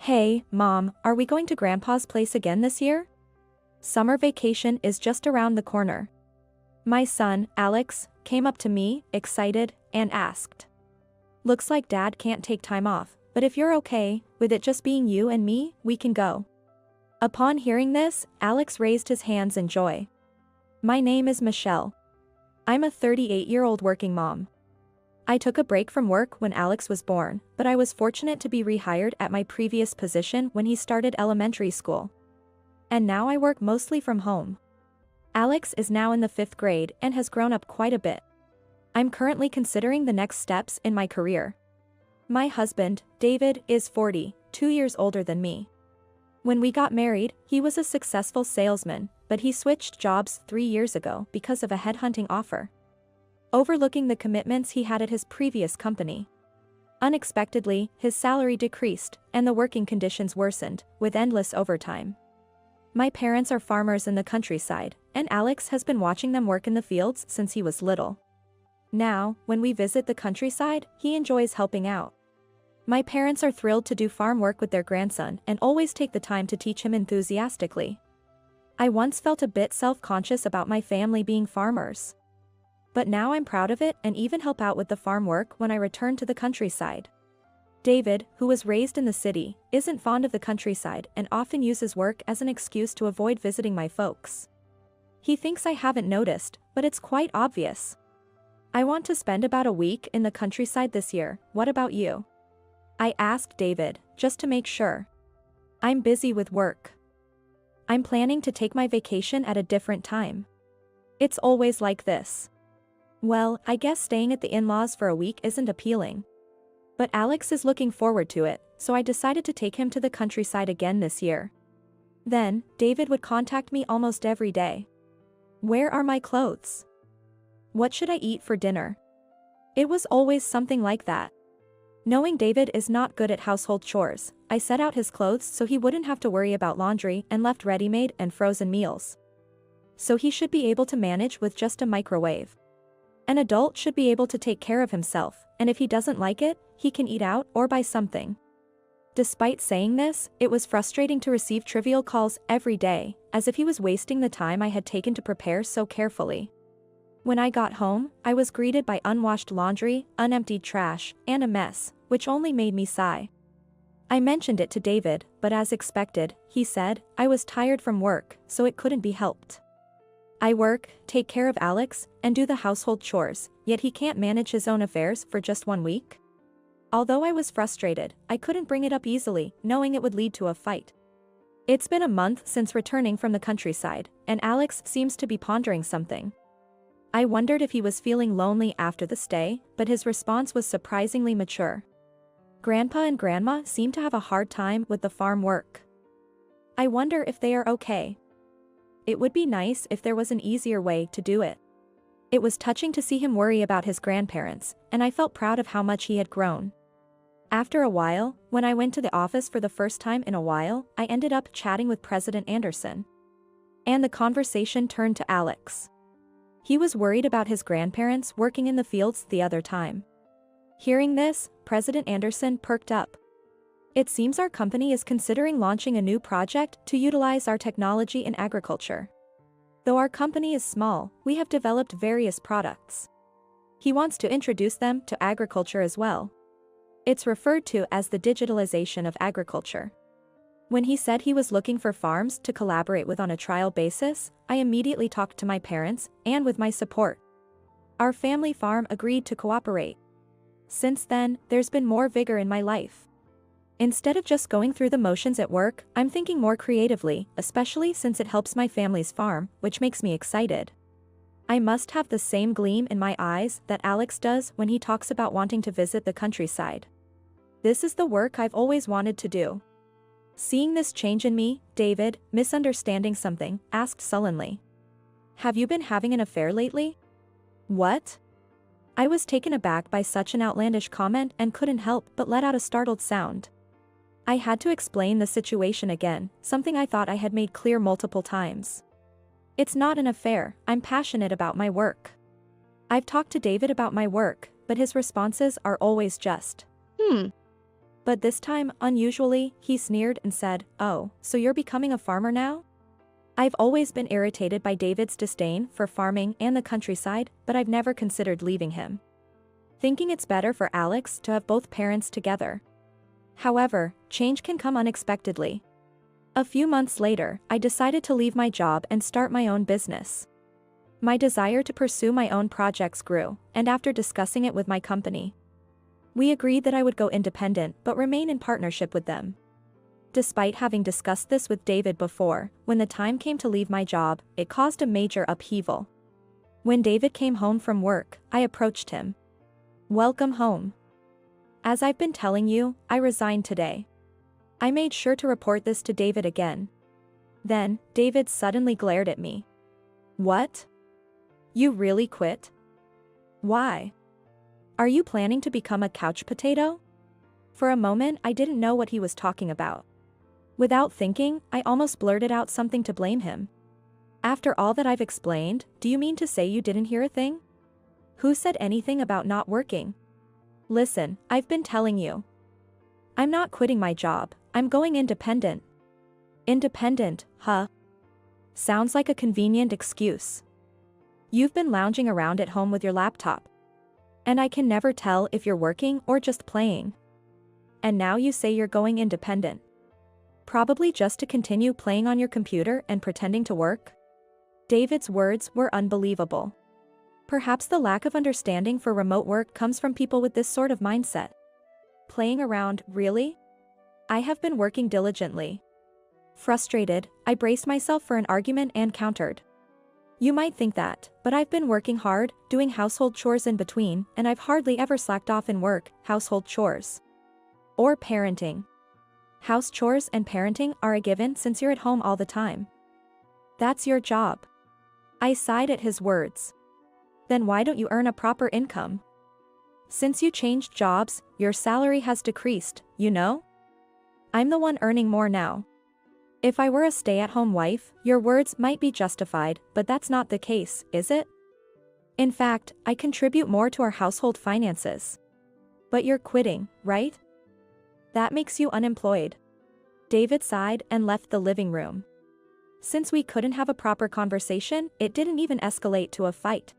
Hey, Mom, are we going to Grandpa's place again this year? Summer vacation is just around the corner. My son, Alex, came up to me, excited, and asked. Looks like Dad can't take time off, but if you're okay with it just being you and me, we can go. Upon hearing this, Alex raised his hands in joy. My name is Michelle. I'm a 38-year-old working mom. I took a break from work when Alex was born, but I was fortunate to be rehired at my previous position when he started elementary school. And now I work mostly from home. Alex is now in the 5th grade and has grown up quite a bit. I'm currently considering the next steps in my career. My husband, David, is 40, 2 years older than me. When we got married, he was a successful salesman, but he switched jobs 3 years ago because of a headhunting offer, overlooking the commitments he had at his previous company. Unexpectedly, his salary decreased, and the working conditions worsened, with endless overtime. My parents are farmers in the countryside, and Alex has been watching them work in the fields since he was little. Now, when we visit the countryside, he enjoys helping out. My parents are thrilled to do farm work with their grandson and always take the time to teach him enthusiastically. I once felt a bit self-conscious about my family being farmers. But now I'm proud of it and even help out with the farm work when I return to the countryside. David, who was raised in the city, isn't fond of the countryside and often uses work as an excuse to avoid visiting my folks. He thinks I haven't noticed, but it's quite obvious. I want to spend about a week in the countryside this year. What about you? I asked David, just to make sure. I'm busy with work. I'm planning to take my vacation at a different time. It's always like this. Well, I guess staying at the in-laws for a week isn't appealing. But Alex is looking forward to it, so I decided to take him to the countryside again this year. Then, David would contact me almost every day. Where are my clothes? What should I eat for dinner? It was always something like that. Knowing David is not good at household chores, I set out his clothes so he wouldn't have to worry about laundry and left ready-made and frozen meals. So he should be able to manage with just a microwave. An adult should be able to take care of himself, and if he doesn't like it, he can eat out or buy something. Despite saying this, it was frustrating to receive trivial calls every day, as if he was wasting the time I had taken to prepare so carefully. When I got home, I was greeted by unwashed laundry, unemptied trash, and a mess, which only made me sigh. I mentioned it to David, but as expected, he said, I was tired from work, so it couldn't be helped. I work, take care of Alex, and do the household chores, yet he can't manage his own affairs for just 1 week? Although I was frustrated, I couldn't bring it up easily, knowing it would lead to a fight. It's been a month since returning from the countryside, and Alex seems to be pondering something. I wondered if he was feeling lonely after the stay, but his response was surprisingly mature. Grandpa and Grandma seem to have a hard time with the farm work. I wonder if they are okay. It would be nice if there was an easier way to do it. It was touching to see him worry about his grandparents, and I felt proud of how much he had grown. After a while, when I went to the office for the first time in a while, I ended up chatting with President Anderson. And the conversation turned to Alex. He was worried about his grandparents working in the fields the other time. Hearing this, President Anderson perked up. It seems our company is considering launching a new project to utilize our technology in agriculture. Though our company is small, we have developed various products. He wants to introduce them to agriculture as well. It's referred to as the digitalization of agriculture. When he said he was looking for farms to collaborate with on a trial basis, I immediately talked to my parents, and with my support, our family farm agreed to cooperate. Since then, there's been more vigor in my life. Instead of just going through the motions at work, I'm thinking more creatively, especially since it helps my family's farm, which makes me excited. I must have the same gleam in my eyes that Alex does when he talks about wanting to visit the countryside. This is the work I've always wanted to do. Seeing this change in me, David, misunderstanding something, asked sullenly. Have you been having an affair lately? What? I was taken aback by such an outlandish comment and couldn't help but let out a startled sound. I had to explain the situation again, something I thought I had made clear multiple times. It's not an affair, I'm passionate about my work. I've talked to David about my work, but his responses are always just, But this time, unusually, he sneered and said, "Oh, so you're becoming a farmer now?" I've always been irritated by David's disdain for farming and the countryside, but I've never considered leaving him, thinking it's better for Alex to have both parents together. However, change can come unexpectedly. A few months later, I decided to leave my job and start my own business. My desire to pursue my own projects grew, and after discussing it with my company, we agreed that I would go independent but remain in partnership with them. Despite having discussed this with David before, when the time came to leave my job, it caused a major upheaval. When David came home from work, I approached him. "Welcome home. As I've been telling you, I resigned today." I made sure to report this to David again. Then, David suddenly glared at me. "What? You really quit? Why? Are you planning to become a couch potato?" For a moment, I didn't know what he was talking about. Without thinking, I almost blurted out something to blame him. "After all that I've explained, do you mean to say you didn't hear a thing? Who said anything about not working? Listen, I've been telling you. I'm not quitting my job, I'm going independent." "Independent, huh? Sounds like a convenient excuse. You've been lounging around at home with your laptop, and I can never tell if you're working or just playing. And now you say you're going independent. Probably just to continue playing on your computer and pretending to work?" David's words were unbelievable. Perhaps the lack of understanding for remote work comes from people with this sort of mindset. Playing around, really? I have been working diligently. Frustrated, I braced myself for an argument and countered. "You might think that, but I've been working hard, doing household chores in between, and I've hardly ever slacked off in work, household chores. Or parenting. House chores and parenting are a given since you're at home all the time. That's your job." I sighed at his words. "Then why don't you earn a proper income? Since you changed jobs, your salary has decreased, you know? I'm the one earning more now. If I were a stay-at-home wife, your words might be justified, but that's not the case, is it? In fact, I contribute more to our household finances. But you're quitting, right? That makes you unemployed." David sighed and left the living room. Since we couldn't have a proper conversation, it didn't even escalate to a fight.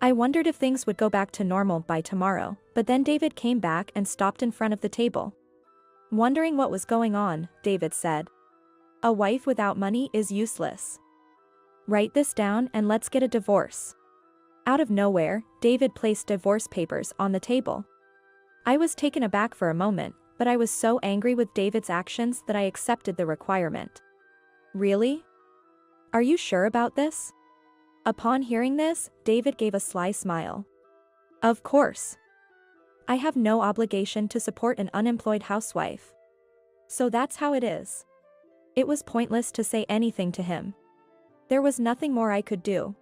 I wondered if things would go back to normal by tomorrow, but then David came back and stopped in front of the table. Wondering what was going on, David said, "A wife without money is useless. Write this down and let's get a divorce." Out of nowhere, David placed divorce papers on the table. I was taken aback for a moment, but I was so angry with David's actions that I accepted the requirement. "Really? Are you sure about this?" Upon hearing this, David gave a sly smile. "Of course. I have no obligation to support an unemployed housewife. So that's how it is." It was pointless to say anything to him. There was nothing more I could do.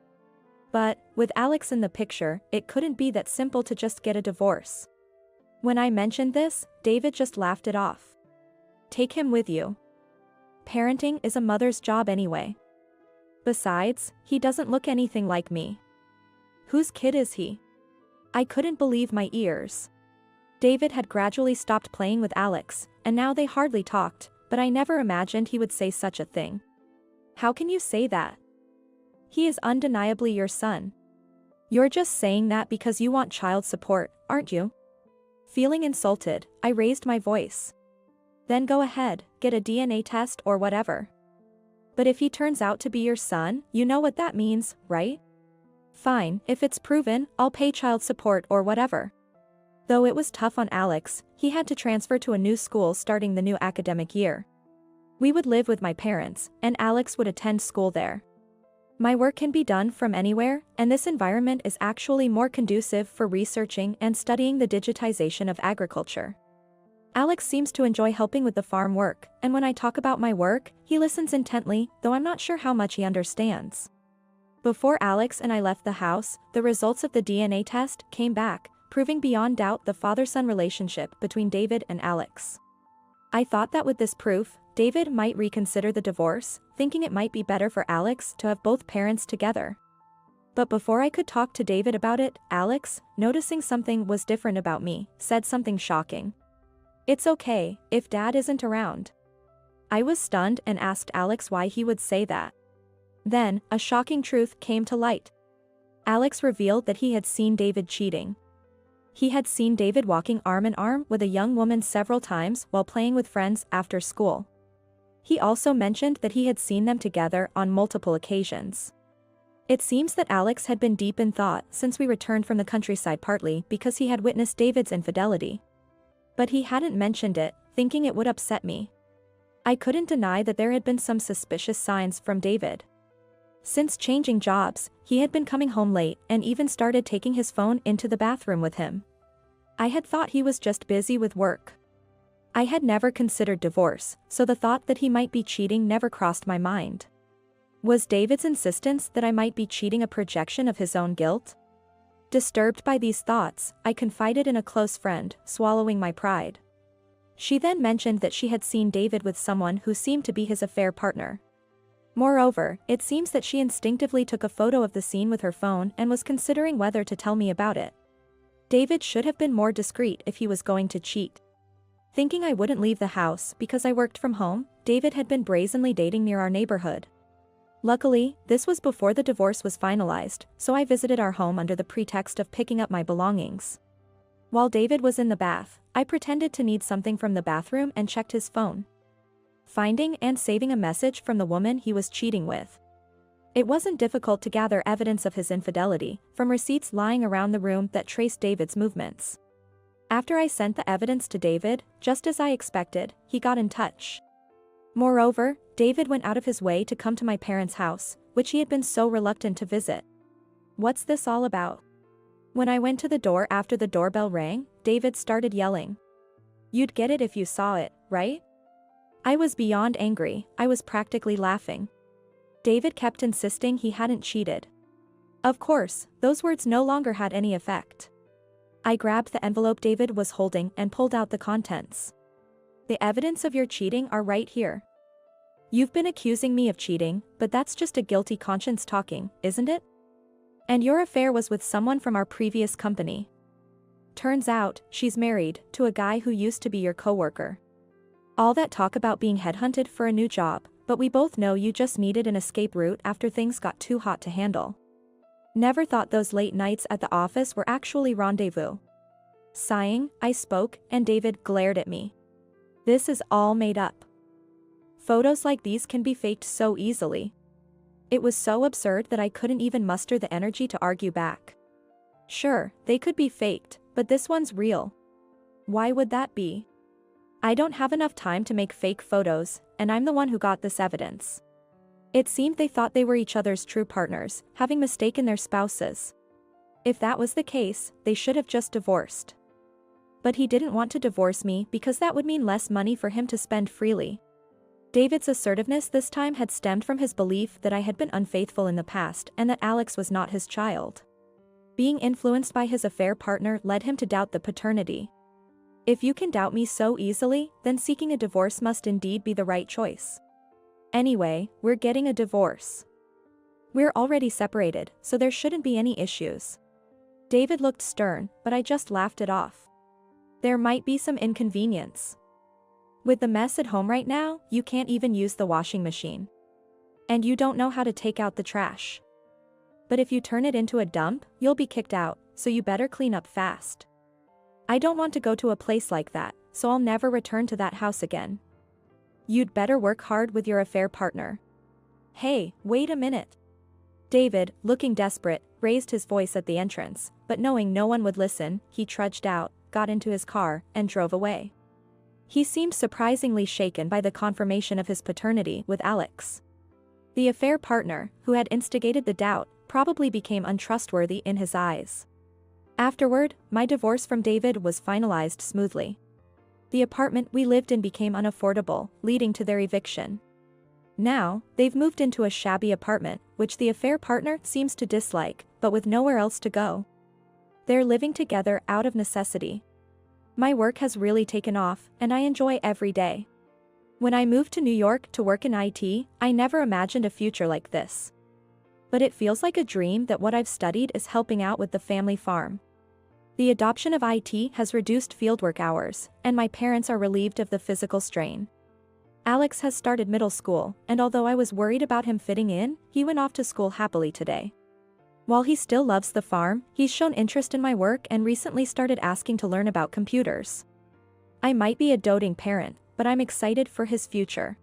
But, with Alex in the picture, it couldn't be that simple to just get a divorce. When I mentioned this, David just laughed it off. "Take him with you. Parenting is a mother's job anyway. Besides, he doesn't look anything like me. Whose kid is he?" I couldn't believe my ears. David had gradually stopped playing with Alex, and now they hardly talked, but I never imagined he would say such a thing. "How can you say that? He is undeniably your son. You're just saying that because you want child support, aren't you?" Feeling insulted, I raised my voice. "Then go ahead, get a DNA test or whatever. But if he turns out to be your son, you know what that means, right? Fine, if it's proven, I'll pay child support or whatever." Though it was tough on Alex, he had to transfer to a new school starting the new academic year. We would live with my parents, and Alex would attend school there. My work can be done from anywhere, and this environment is actually more conducive for researching and studying the digitization of agriculture. Alex seems to enjoy helping with the farm work, and when I talk about my work, he listens intently, though I'm not sure how much he understands. Before Alex and I left the house, the results of the DNA test came back, proving beyond doubt the father-son relationship between David and Alex. I thought that with this proof, David might reconsider the divorce, thinking it might be better for Alex to have both parents together. But before I could talk to David about it, Alex, noticing something was different about me, said something shocking. It's okay, if Dad isn't around. I was stunned and asked Alex why he would say that. Then, a shocking truth came to light. Alex revealed that he had seen David cheating. He had seen David walking arm in arm with a young woman several times while playing with friends after school. He also mentioned that he had seen them together on multiple occasions. It seems that Alex had been deep in thought since we returned from the countryside, partly because he had witnessed David's infidelity. But he hadn't mentioned it, thinking it would upset me. I couldn't deny that there had been some suspicious signs from David. Since changing jobs, he had been coming home late and even started taking his phone into the bathroom with him. I had thought he was just busy with work. I had never considered divorce, so the thought that he might be cheating never crossed my mind. Was David's insistence that I might be cheating a projection of his own guilt? Disturbed by these thoughts, I confided in a close friend, swallowing my pride. She then mentioned that she had seen David with someone who seemed to be his affair partner. Moreover, it seems that she instinctively took a photo of the scene with her phone and was considering whether to tell me about it. David should have been more discreet if he was going to cheat. Thinking I wouldn't leave the house because I worked from home, David had been brazenly dating near our neighborhood. Luckily, this was before the divorce was finalized, so I visited our home under the pretext of picking up my belongings. While David was in the bath, I pretended to need something from the bathroom and checked his phone, finding and saving a message from the woman he was cheating with. It wasn't difficult to gather evidence of his infidelity from receipts lying around the room that traced David's movements. After I sent the evidence to David, just as I expected, he got in touch. Moreover, David went out of his way to come to my parents' house, which he had been so reluctant to visit. What's this all about? When I went to the door after the doorbell rang, David started yelling. You'd get it if you saw it, right? I was beyond angry, I was practically laughing. David kept insisting he hadn't cheated. Of course, those words no longer had any effect. I grabbed the envelope David was holding and pulled out the contents. The evidence of your cheating are right here. You've been accusing me of cheating, but that's just a guilty conscience talking, isn't it? And your affair was with someone from our previous company. Turns out, she's married to a guy who used to be your coworker. All that talk about being headhunted for a new job, but we both know you just needed an escape route after things got too hot to handle. Never thought those late nights at the office were actually rendezvous. Sighing, I spoke, and David glared at me. This is all made up. Photos like these can be faked so easily. It was so absurd that I couldn't even muster the energy to argue back. Sure, they could be faked, but this one's real. Why would that be? I don't have enough time to make fake photos, and I'm the one who got this evidence. It seemed they thought they were each other's true partners, having mistaken their spouses. If that was the case, they should have just divorced. But he didn't want to divorce me because that would mean less money for him to spend freely. David's assertiveness this time had stemmed from his belief that I had been unfaithful in the past and that Alex was not his child. Being influenced by his affair partner led him to doubt the paternity. If you can doubt me so easily, then seeking a divorce must indeed be the right choice. Anyway, we're getting a divorce. We're already separated, so there shouldn't be any issues. David looked stern, but I just laughed it off. There might be some inconvenience. With the mess at home right now, you can't even use the washing machine. And you don't know how to take out the trash. But if you turn it into a dump, you'll be kicked out, so you better clean up fast. I don't want to go to a place like that, so I'll never return to that house again. You'd better work hard with your affair partner. Hey, wait a minute. David, looking desperate, raised his voice at the entrance, but knowing no one would listen, he trudged out, got into his car, and drove away. He seemed surprisingly shaken by the confirmation of his paternity with Alex. The affair partner, who had instigated the doubt, probably became untrustworthy in his eyes. Afterward, my divorce from David was finalized smoothly. The apartment we lived in became unaffordable, leading to their eviction. Now, they've moved into a shabby apartment, which the affair partner seems to dislike, but with nowhere else to go. They're living together out of necessity. My work has really taken off, and I enjoy every day. When I moved to New York to work in IT, I never imagined a future like this. But it feels like a dream that what I've studied is helping out with the family farm. The adoption of IT has reduced fieldwork hours, and my parents are relieved of the physical strain. Alex has started middle school, and although I was worried about him fitting in, he went off to school happily today. While he still loves the farm, he's shown interest in my work and recently started asking to learn about computers. I might be a doting parent, but I'm excited for his future.